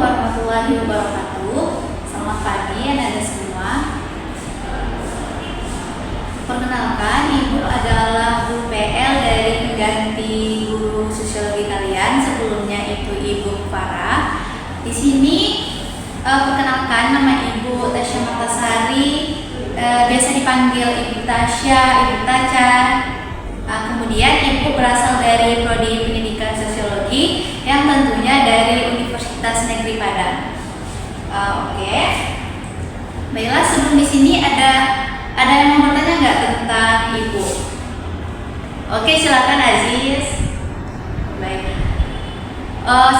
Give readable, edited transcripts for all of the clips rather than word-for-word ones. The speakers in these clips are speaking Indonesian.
warahmatullahi wabarakatuh. Selamat pagi anak-anak semua. Perkenalkan, Ibu adalah guru PL dari pengganti guru sosiologi kalian. Sebelumnya itu Ibu Farah. Di sini perkenalkan, nama Ibu Tasya Martasari, biasa dipanggil Ibu Tasya, Ibu Taca. Kemudian Ibu berasal dari Prodi Pendidikan Sosiologi yang tentunya dari Universitas Negeri Padang. Oke. Baiklah, sebelum di sini ada yang mau bertanya nggak tentang Ibu? Oke, silakan Aziz. Baik.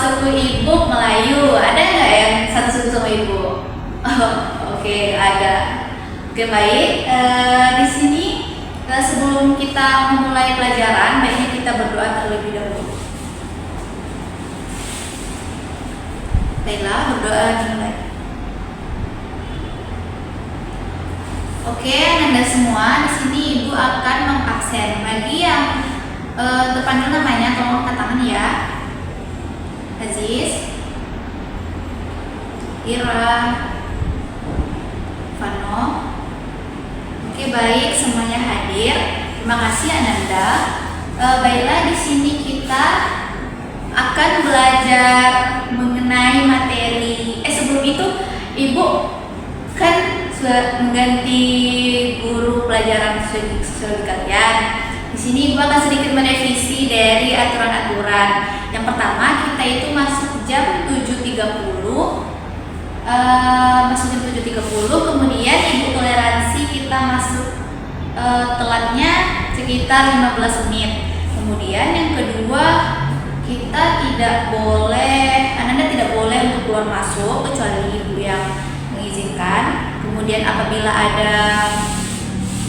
Suku Ibu Melayu, ada nggak yang satu suku sama Ibu? Oke, ada. Oke, baik. Di sini sebelum kita memulai pelajaran, baiknya kita berdoa terlebih dahulu. Baiklah, berdoa dimulai. Oke, Anda semua, di sini Ibu akan mengabsen. Bagi yang terpanggil namanya, tolong angkat tangan ya. Aziz, Ira, Vano. Oke, baik, semuanya hadir. Terima kasih Ananda. Baiklah, di sini kita akan belajar mengenai materi. Sebelum itu, Ibu kan sudah mengganti guru pelajaran sosiologi kalian. Di sini Ibu akan sedikit merevisi dari aturan-aturan. Yang pertama, kita itu masuk jam 7.30. Masuk jam 7.30, kemudian Ibu toleransi kita masuk telatnya sekitar 15 menit. Kemudian yang kedua, kita tidak boleh, Anda tidak boleh untuk keluar masuk kecuali Ibu yang mengizinkan. Kemudian apabila ada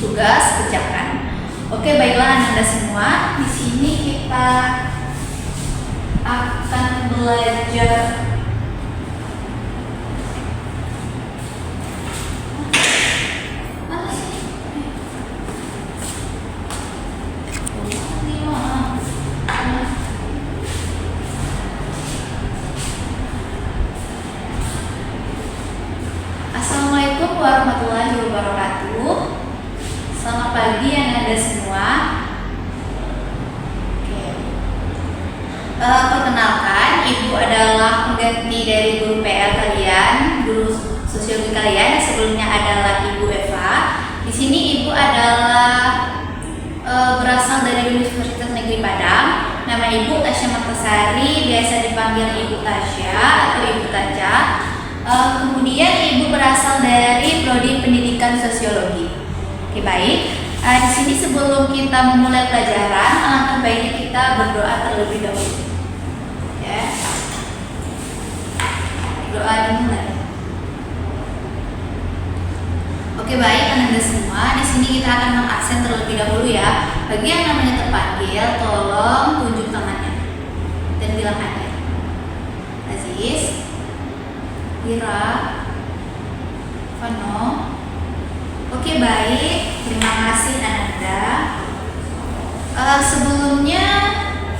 tugas, kerjakan. Oke, baiklah Anda semua, di sini kita akan belajar warahmatullahi wabarakatuh. Selamat pagi Anda semua. Oke. Perkenalkan, Ibu adalah pengganti dari guru PL kalian, guru sosiologi kalian. Sebelumnya adalah Ibu Eva. Di sini Ibu adalah berasal dari Universitas Negeri Padang. Nama Ibu Tasya Martasari, biasa dipanggil Ibu Tasya atau Ibu Taca. Kemudian Ibu berasal dari Prodi Pendidikan Sosiologi. Oke, baik. Di sini sebelum kita memulai pelajaran, alangkah baiknya kita berdoa terlebih dahulu. Ya. Doa dimulai. Oke, baik Anda semua. Di sini kita akan mengabsen terlebih dahulu ya. Bagi yang namanya terpanggil, tolong tunjuk tangannya dan bilang hadir. Aziz, Ira, Vano. Oke, baik, terima kasih Ananda. Sebelumnya,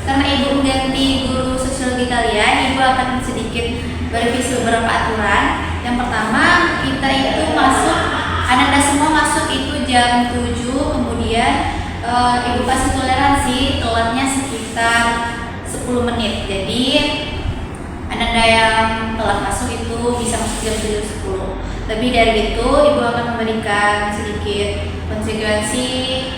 karena Ibu mengganti guru sosiologi kalian, Ibu akan sedikit merevisi beberapa aturan. Yang pertama, kita itu masuk, Ananda semua masuk itu jam 7. Kemudian Ibu kasih toleransi telatnya sekitar 10 menit. Jadi Ananda yang telah masuk itu bisa masuk jam 7.10. Lebih dari itu, Ibu akan memberikan sedikit konsekuensi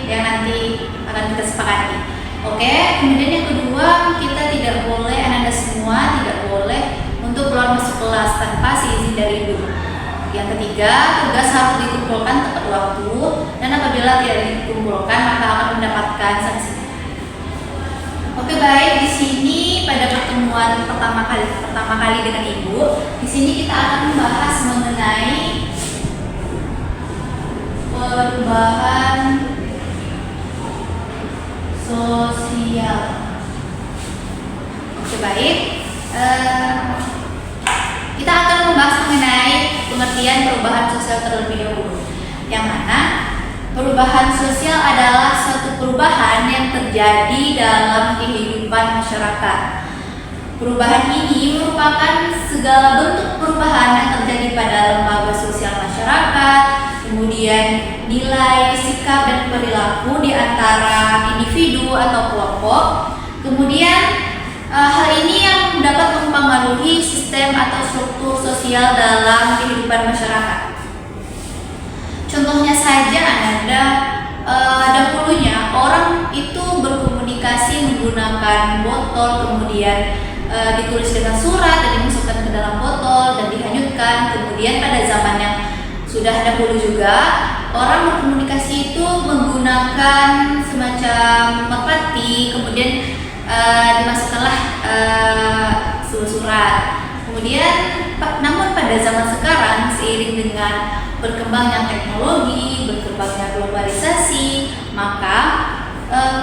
yang nanti akan kita sepakati. Oke, kemudian yang kedua, kita tidak boleh, Ananda semua tidak boleh untuk keluar masuk kelas tanpa seizin dari Ibu. Yang ketiga, tugas harus dikumpulkan tepat waktu, dan apabila tidak dikumpulkan maka akan mendapatkan sanksi. Oke, baik, di sini pada pertemuan pertama kali dengan Ibu, di sini kita akan membahas mengenai perubahan sosial. Oke, baik. Kita akan membahas mengenai pengertian perubahan sosial terlebih dahulu. Yang mana perubahan sosial adalah suatu perubahan yang terjadi dalam kehidupan masyarakat. Perubahan ini merupakan segala bentuk perubahan yang terjadi pada lembaga sosial masyarakat, kemudian nilai, sikap, dan perilaku di antara individu atau kelompok. Kemudian hal ini yang dapat mempengaruhi sistem atau struktur sosial dalam kehidupan masyarakat. Contohnya saja ada dahulunya orang itu berkomunikasi menggunakan botol, kemudian ditulis dengan surat dan dimasukkan ke dalam botol dan dihanyutkan. Kemudian pada zaman yang sudah dahulu juga orang berkomunikasi itu menggunakan semacam merpati, kemudian dimasukkanlah surat. Kemudian namun pada zaman sekarang seiring dengan berkembangnya teknologi, berkembangnya globalisasi, maka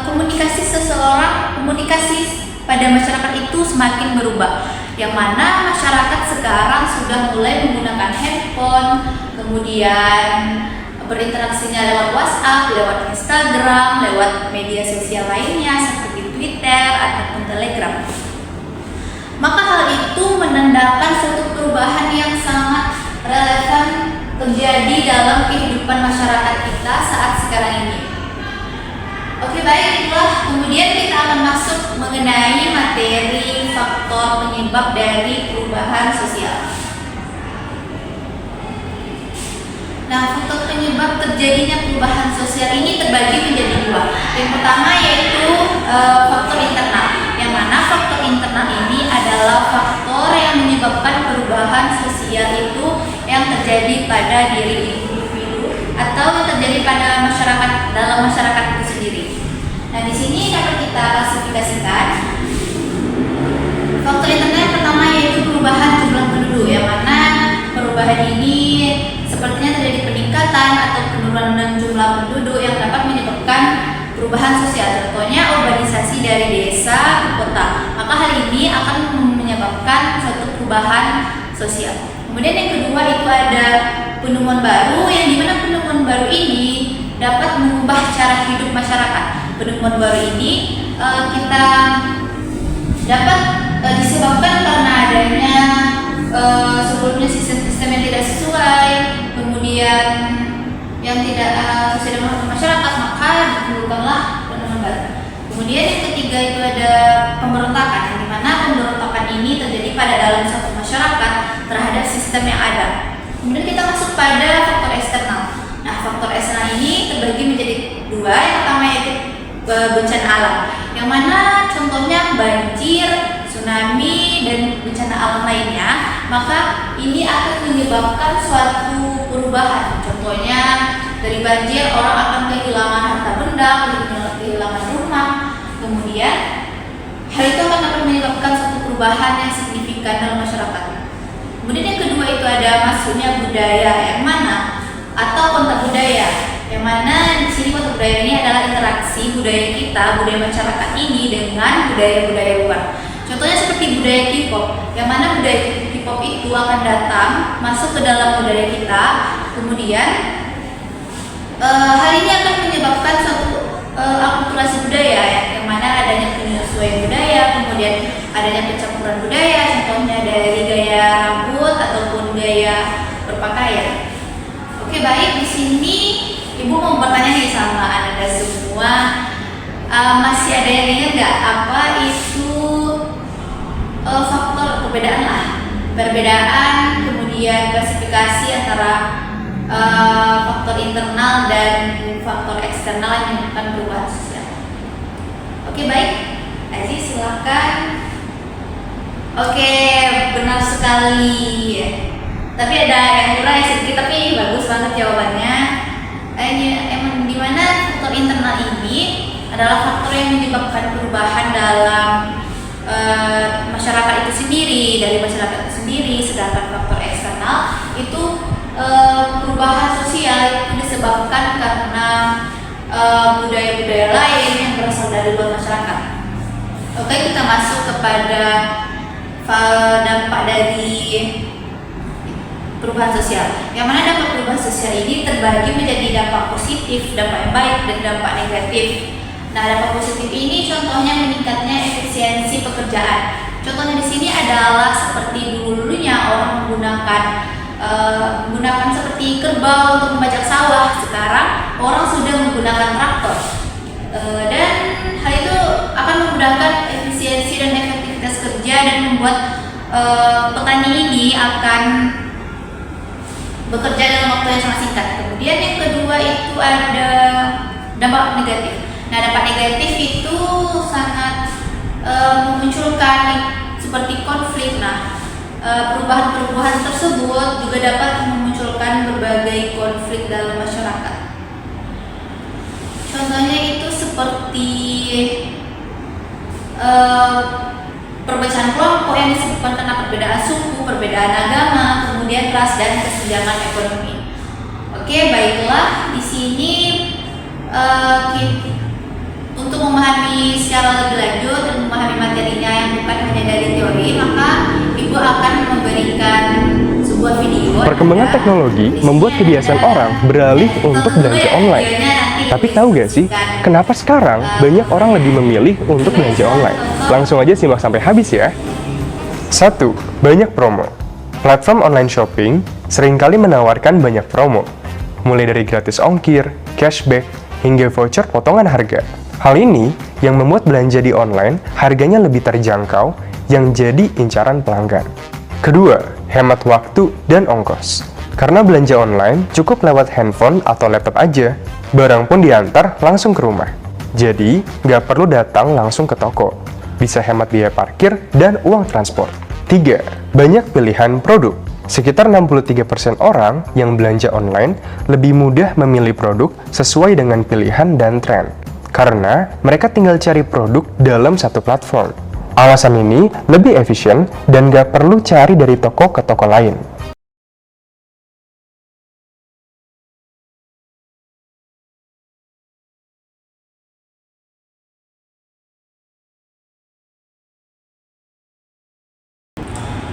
komunikasi pada masyarakat itu semakin berubah, yang mana masyarakat sekarang sudah mulai menggunakan handphone, kemudian berinteraksinya lewat WhatsApp, lewat Instagram, lewat media sosial lainnya seperti Twitter ataupun Telegram. Maka hal itu menandakan suatu perubahan yang sangat relevan terjadi dalam kehidupan masyarakat kita saat sekarang ini. Oke, baik, itulah. Kemudian kita akan masuk mengenai materi faktor penyebab dari perubahan sosial. Nah, faktor penyebab terjadinya perubahan sosial ini terbagi menjadi dua. Yang pertama yaitu faktor internal, yang mana faktor internal ini adalah faktor yang menyebabkan perubahan sosial itu yang terjadi pada diri individu atau yang terjadi pada masyarakat, dalam masyarakat itu sendiri. Nah, di sini dapat kita klasifikasikan faktor internal yang pertama yaitu perubahan jumlah penduduk, yang mana perubahan ini sepertinya terjadi peningkatan atau penurunan jumlah penduduk yang dapat menyebabkan perubahan sosial. Contohnya urbanisasi dari desa ke kota. Maka hal ini akan menyebabkan suatu perubahan sosial. Kemudian yang kedua itu ada penemuan baru, yang dimana penemuan baru ini dapat mengubah cara hidup masyarakat. Penemuan baru ini kita dapat disebabkan karena adanya sebelumnya sistem yang tidak sesuai, kemudian yang tidak sesuai dengan masyarakat, maka ditemukanlah penemuan baru. Kemudian yang ketiga itu ada pemberontakan, di mana pemberontakan ini terjadi pada dalam suatu masyarakat terhadap sistem yang ada. Kemudian kita masuk pada faktor eksternal. Nah, faktor eksternal ini terbagi menjadi dua. Yang pertama yaitu bencana alam, yang mana contohnya banjir, tsunami, dan bencana alam lainnya. Maka ini akan menyebabkan suatu perubahan. Contohnya dari banjir orang akan kehilangan harta benda, kehilangan rumah. Kemudian hal itu akan dapat menyebabkan suatu perubahan yang signifikan dalam masyarakat. Kemudian yang kedua itu ada masuknya budaya, yang mana atau kontak budaya, yang mana di sini kontak budaya ini adalah interaksi budaya kita, budaya masyarakat ini dengan budaya-budaya luar. Contohnya seperti budaya K-pop, yang mana budaya K-pop itu akan datang masuk ke dalam budaya kita. Kemudian hal ini akan menyebabkan suatu akulturasi budaya, yang mana adanya penyesuaian budaya, kemudian adanya pencampuran budaya, contohnya dari gaya rambut ataupun gaya berpakaian. Oke, baik, di sini Ibu mau bertanya nih sama Anda semua, masih ada yang ingat nggak apa itu faktor perbedaan kemudian klasifikasi antara faktor internal dan faktor eksternal yang menyebabkan perubahan sosial? Oke, baik, Aziz silakan. Oke, benar sekali. Tapi ada yang kurang sedikit, tapi bagus banget jawabannya. Emang dimana faktor internal ini adalah faktor yang menyebabkan perubahan dalam masyarakat itu sendiri, dari masyarakat itu sendiri. Sedangkan faktor eksternal itu perubahan sosial itu disebabkan karena budaya-budaya lain yang berasal dari luar masyarakat. Oke, kita masuk kepada dampak dari perubahan sosial, yang mana dampak perubahan sosial ini terbagi menjadi dampak positif, dampak yang baik, dan dampak negatif. Nah, dampak positif ini contohnya meningkatnya efisiensi pekerjaan. Contohnya di sini adalah seperti dulunya menggunakan seperti kerbau untuk membajak sawah. Sekarang orang sudah menggunakan traktor, dan hal itu akan memudahkan efisiensi dan efektivitas kerja dan membuat petani ini akan bekerja dalam waktu yang sangat singkat. Kemudian yang kedua itu ada dampak negatif. Nah, dampak negatif itu sangat memunculkan seperti konflik. Nah, perubahan-perubahan tersebut juga dapat memunculkan berbagai konflik dalam masyarakat. Contohnya itu seperti perbedaan kelompok yang disebabkan karena perbedaan suku, perbedaan agama, kemudian ras dan kesenjangan ekonomi. Oke, baiklah, di sini untuk memahami secara lebih lanjut dan memahami materinya yang bukan hanya dari teori, maka Ibu akan memberikan sebuah video. Perkembangan teknologi membuat kebiasaan orang beralih untuk belanja online. Tapi tahu gak sih, kenapa sekarang banyak orang lebih memilih untuk belanja online? Langsung aja simak sampai habis ya. 1. Banyak promo. Platform online shopping seringkali menawarkan banyak promo, mulai dari gratis ongkir, cashback, hingga voucher potongan harga. Hal ini yang membuat belanja di online harganya lebih terjangkau, yang jadi incaran pelanggan. Kedua, hemat waktu dan ongkos. Karena belanja online cukup lewat handphone atau laptop aja, barang pun diantar langsung ke rumah. Jadi, nggak perlu datang langsung ke toko. Bisa hemat biaya parkir dan uang transport. 3. Banyak pilihan produk. Sekitar 63% orang yang belanja online lebih mudah memilih produk sesuai dengan pilihan dan tren. Karena mereka tinggal cari produk dalam satu platform. Alasan ini lebih efisien dan nggak perlu cari dari toko ke toko lain.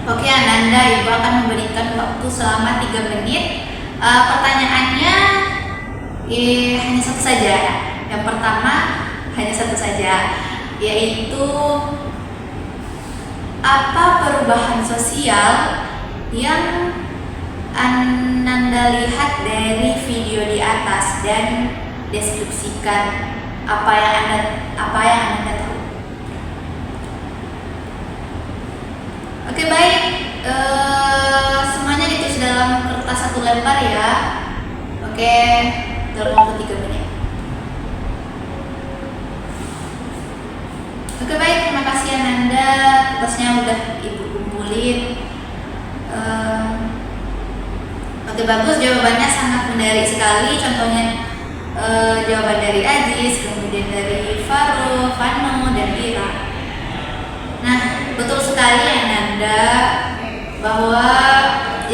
Oke Ananda, Ibu akan memberikan waktu selama 3 menit. Pertanyaannya hanya satu saja. Yang pertama hanya satu saja, yaitu apa perubahan sosial yang Ananda lihat dari video di atas, dan deskripsikan apa yang Anda tahu. Oke, baik, semuanya ditulis dalam kertas 1 lembar ya. Oke, dalam waktu 3 menit. Oke, baik, terima kasih Ananda, kertasnya udah Ibu kumpulin. Oke, bagus, jawabannya sangat menarik sekali. Contohnya jawaban dari Aziz, kemudian dari Faro, Fano, dan Ira. Nah, betul sekali Ananda bahwa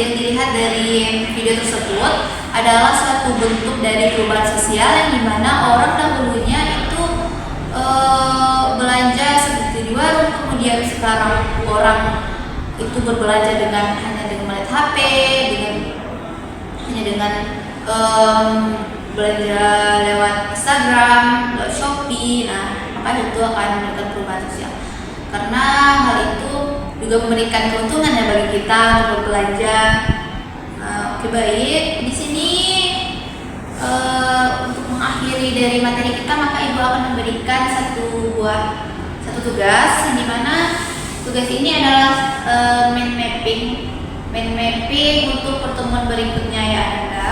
yang dilihat dari video tersebut adalah suatu bentuk dari perubahan sosial yang dimana orang dahulunya itu belanja seperti di warung, kemudian sekarang orang itu berbelanja hanya dengan melihat HP, hanya dengan belanja lewat Instagram, lewat Shopee. Nah, maka itu akan memberikan perubahan sosial. Karena hal itu juga memberikan keuntungan ya bagi kita untuk berbelanja. Oke, baik. Di sini untuk mengakhiri dari materi kita, maka Ibu akan memberikan satu tugas, yang dimana tugas ini adalah mind mapping untuk pertemuan berikutnya ya Anda.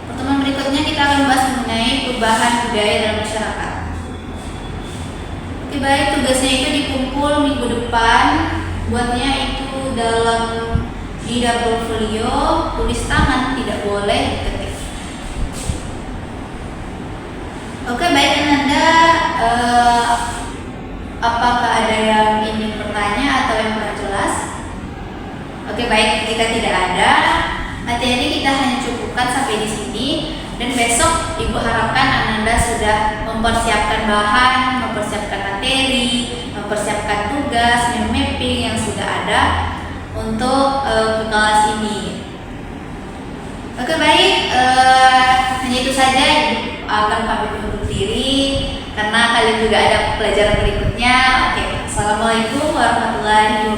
Pertemuan berikutnya kita akan bahas mengenai perubahan budaya dalam masyarakat. Oke, baik, tugasnya itu dikumpul minggu depan. Buatnya itu di double folio, tulis tangan, tidak boleh diketik. Oke, baik Ananda, apakah ada yang ingin bertanya atau yang kurang jelas? Oke, baik, jika tidak ada, materi kita hanya cukupkan sampai di sini. Dan besok Ibu harapkan Ananda sudah mempersiapkan bahan, mempersiapkan materi, mempersiapkan tugas, mind mapping yang sudah ada untuk kelas ini. Oke, baik, hanya itu saja. Akan pamit undur diri karena kalian juga ada pelajaran berikutnya. Oke, assalamualaikum warahmatullahi wabarakatuh.